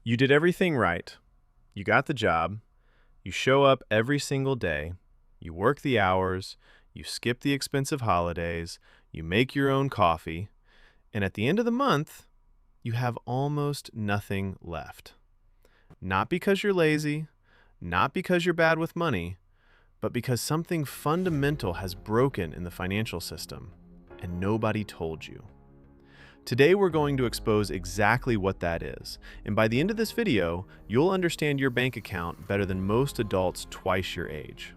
You did everything right. You got the job. You show up every single day. You work the hours. You skip the expensive holidays. You make your own coffee. And at the end of the month, you have almost nothing left. Not because you're lazy, not because you're bad with money, but because something fundamental has broken in the financial system, and nobody told you. Today we're going to expose exactly what that is, and by the end of this video, you'll understand your bank account better than most adults twice your age.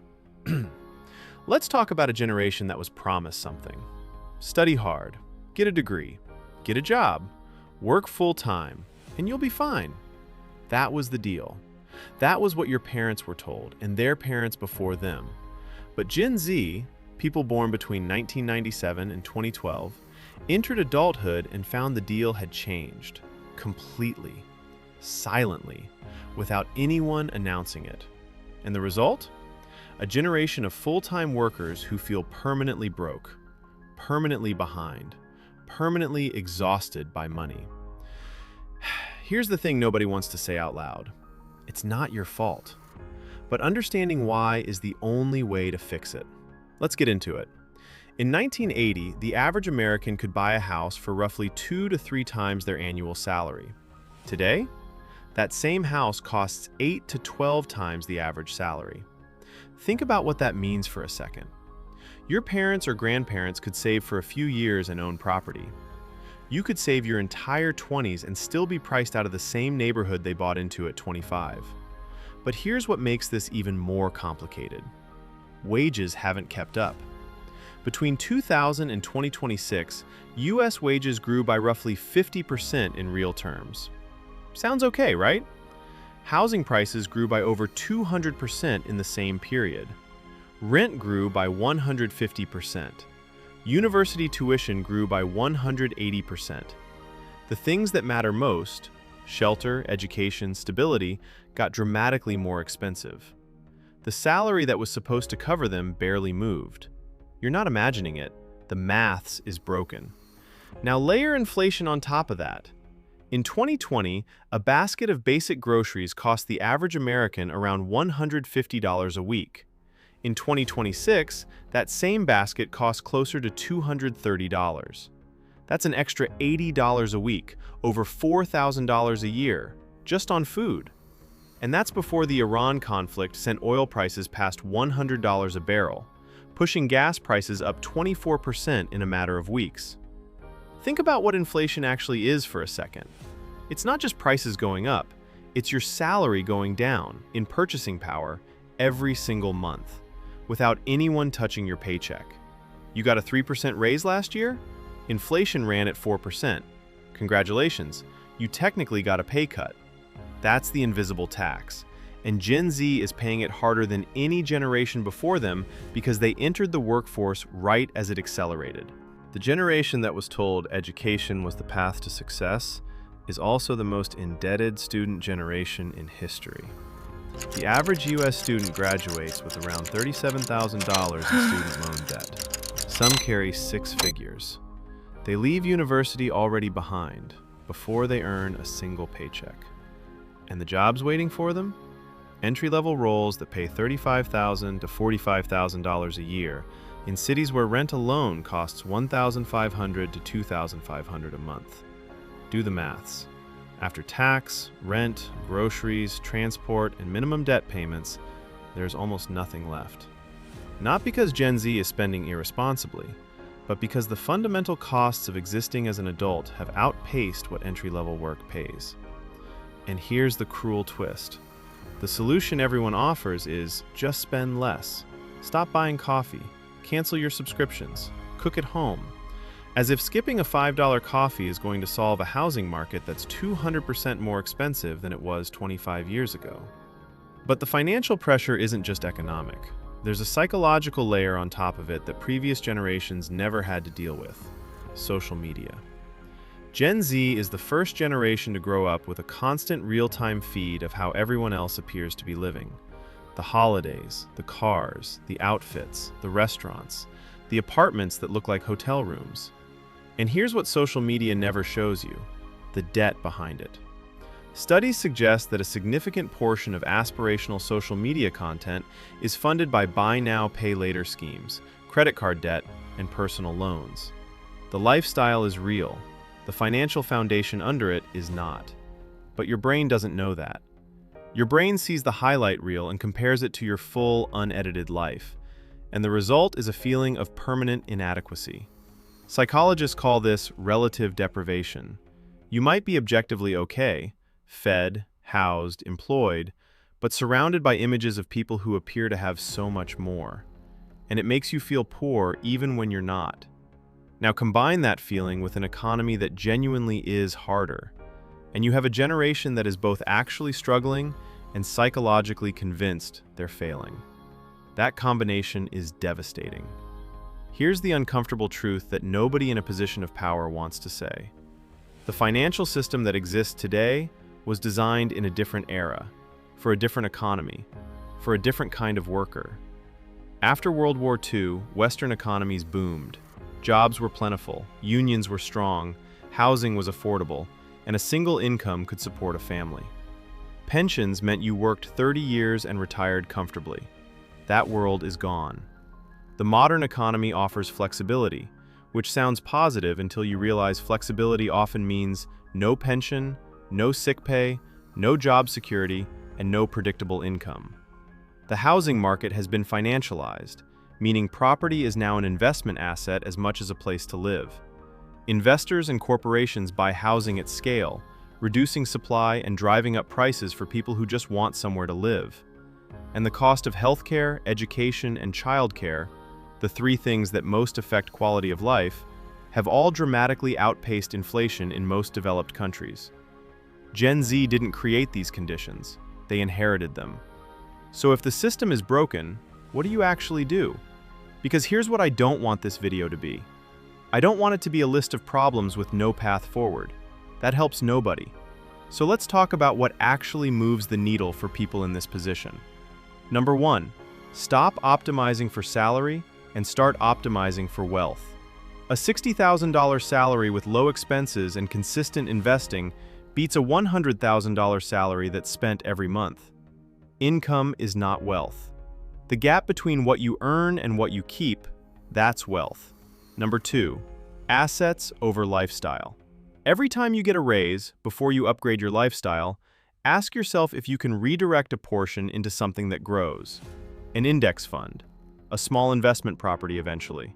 Let's talk about a generation that was promised something. Study hard, get a degree, get a job, work full-time, and you'll be fine. That was the deal. That was what your parents were told, and their parents before them. But Gen Z, people born between 1997 and 2012, entered adulthood and found the deal had changed. Completely. Silently. Without anyone announcing it. And the result? A generation of full-time workers who feel permanently broke, permanently behind, permanently exhausted by money. Here's the thing nobody wants to say out loud. It's not your fault. But understanding why is the only way to fix it. Let's get into it. In 1980, the average American could buy a house for roughly 2 to 3 times their annual salary. Today, that same house costs 8 to 12 times the average salary. Think about what that means for a second. Your parents or grandparents could save for a few years and own property. You could save your entire 20s and still be priced out of the same neighborhood they bought into at 25. But here's what makes this even more complicated. Wages haven't kept up. Between 2000 and 2026, US wages grew by roughly 50% in real terms. Sounds okay, right? Housing prices grew by over 200% in the same period. Rent grew by 150%. University tuition grew by 180%. The things that matter most, shelter, education, stability, got dramatically more expensive. The salary that was supposed to cover them barely moved. You're not imagining it. The maths is broken. Now layer inflation on top of that. In 2020, a basket of basic groceries cost the average American around $150 a week. In 2026, that same basket costs closer to $230. That's an extra $80 a week, over $4,000 a year, just on food. And that's before the Iran conflict sent oil prices past $100 a barrel, pushing gas prices up 24% in a matter of weeks. Think about what inflation actually is for a second. It's not just prices going up, it's your salary going down in purchasing power every single month, without anyone touching your paycheck. You got a 3% raise last year? Inflation ran at 4%. Congratulations, you technically got a pay cut. That's the invisible tax. And Gen Z is paying it harder than any generation before them because they entered the workforce right as it accelerated. The generation that was told education was the path to success is also the most indebted student generation in history. The average U.S. student graduates with around $37,000 in student loan debt. Some carry 6 figures. They leave university already behind, before they earn a single paycheck. And the jobs waiting for them? Entry-level roles that pay $35,000 to $45,000 a year in cities where rent alone costs $1,500 to $2,500 a month. Do the maths. After tax, rent, groceries, transport, and minimum debt payments, there's almost nothing left. Not because Gen Z is spending irresponsibly, but because the fundamental costs of existing as an adult have outpaced what entry-level work pays. And here's the cruel twist. The solution everyone offers is just spend less. Stop buying coffee, cancel your subscriptions, cook at home. As if skipping a $5 coffee is going to solve a housing market that's 200% more expensive than it was 25 years ago. But the financial pressure isn't just economic. There's a psychological layer on top of it that previous generations never had to deal with: social media. Gen Z is the first generation to grow up with a constant real-time feed of how everyone else appears to be living. The holidays, the cars, the outfits, the restaurants, the apartments that look like hotel rooms. And here's what social media never shows you: the debt behind it. Studies suggest that a significant portion of aspirational social media content is funded by buy now, pay later schemes, credit card debt, and personal loans. The lifestyle is real. The financial foundation under it is not. But your brain doesn't know that. Your brain sees the highlight reel and compares it to your full, unedited life. And the result is a feeling of permanent inadequacy. Psychologists call this relative deprivation. You might be objectively okay, fed, housed, employed, but surrounded by images of people who appear to have so much more. And it makes you feel poor even when you're not. Now combine that feeling with an economy that genuinely is harder, and you have a generation that is both actually struggling and psychologically convinced they're failing. That combination is devastating. Here's the uncomfortable truth that nobody in a position of power wants to say. The financial system that exists today was designed in a different era, for a different economy, for a different kind of worker. After World War II, Western economies boomed. Jobs were plentiful, unions were strong, housing was affordable, and a single income could support a family. Pensions meant you worked 30 years and retired comfortably. That world is gone. The modern economy offers flexibility, which sounds positive until you realize flexibility often means no pension, no sick pay, no job security, and no predictable income. The housing market has been financialized, meaning property is now an investment asset as much as a place to live. Investors and corporations buy housing at scale, reducing supply and driving up prices for people who just want somewhere to live. And the cost of healthcare, education, and childcare, the three things that most affect quality of life, have all dramatically outpaced inflation in most developed countries. Gen Z didn't create these conditions, they inherited them. So if the system is broken, what do you actually do? Because here's what I don't want this video to be. I don't want it to be a list of problems with no path forward. That helps nobody. So let's talk about what actually moves the needle for people in this position. Number 1, stop optimizing for salary and start optimizing for wealth. A $60,000 salary with low expenses and consistent investing beats a $100,000 salary that's spent every month. Income is not wealth. The gap between what you earn and what you keep, that's wealth. Number 2, assets over lifestyle. Every time you get a raise, before you upgrade your lifestyle, ask yourself if you can redirect a portion into something that grows. An index fund, a small investment property eventually,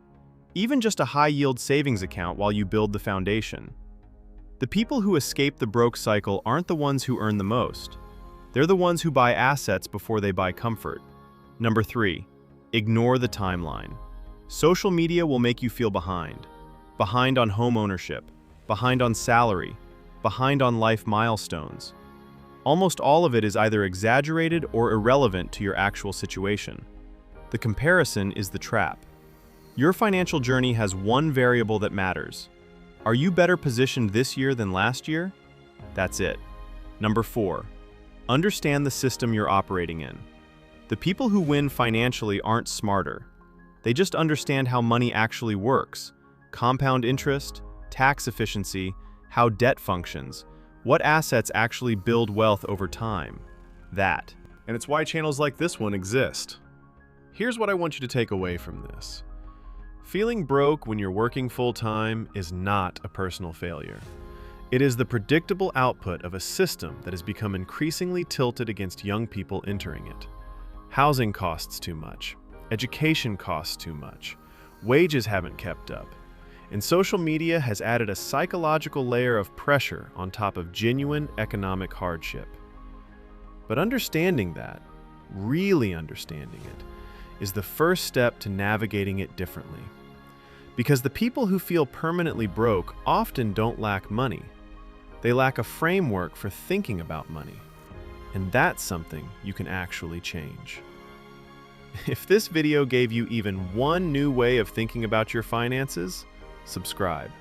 even just a high-yield savings account while you build the foundation. The people who escape the broke cycle aren't the ones who earn the most. They're the ones who buy assets before they buy comfort. Number 3, ignore the timeline. Social media will make you feel behind. Behind on home ownership, behind on salary, behind on life milestones. Almost all of it is either exaggerated or irrelevant to your actual situation. The comparison is the trap. Your financial journey has one variable that matters. Are you better positioned this year than last year? That's it. Number 4, understand the system you're operating in. The people who win financially aren't smarter. They just understand how money actually works, compound interest, tax efficiency, how debt functions, what assets actually build wealth over time. That. And it's why channels like this one exist. Here's what I want you to take away from this. Feeling broke when you're working full-time is not a personal failure. It is the predictable output of a system that has become increasingly tilted against young people entering it. Housing costs too much. Education costs too much. Wages haven't kept up. And social media has added a psychological layer of pressure on top of genuine economic hardship. But understanding that, really understanding it, is the first step to navigating it differently. Because the people who feel permanently broke often don't lack money. They lack a framework for thinking about money. And that's something you can actually change. If this video gave you even one new way of thinking about your finances, subscribe.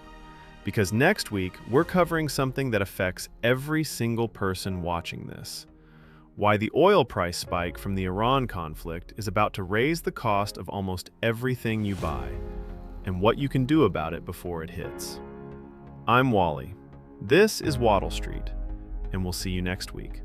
Because next week, we're covering something that affects every single person watching this. Why the oil price spike from the Iran conflict is about to raise the cost of almost everything you buy, and what you can do about it before it hits. I'm Wally. This is Waddle Street, and we'll see you next week.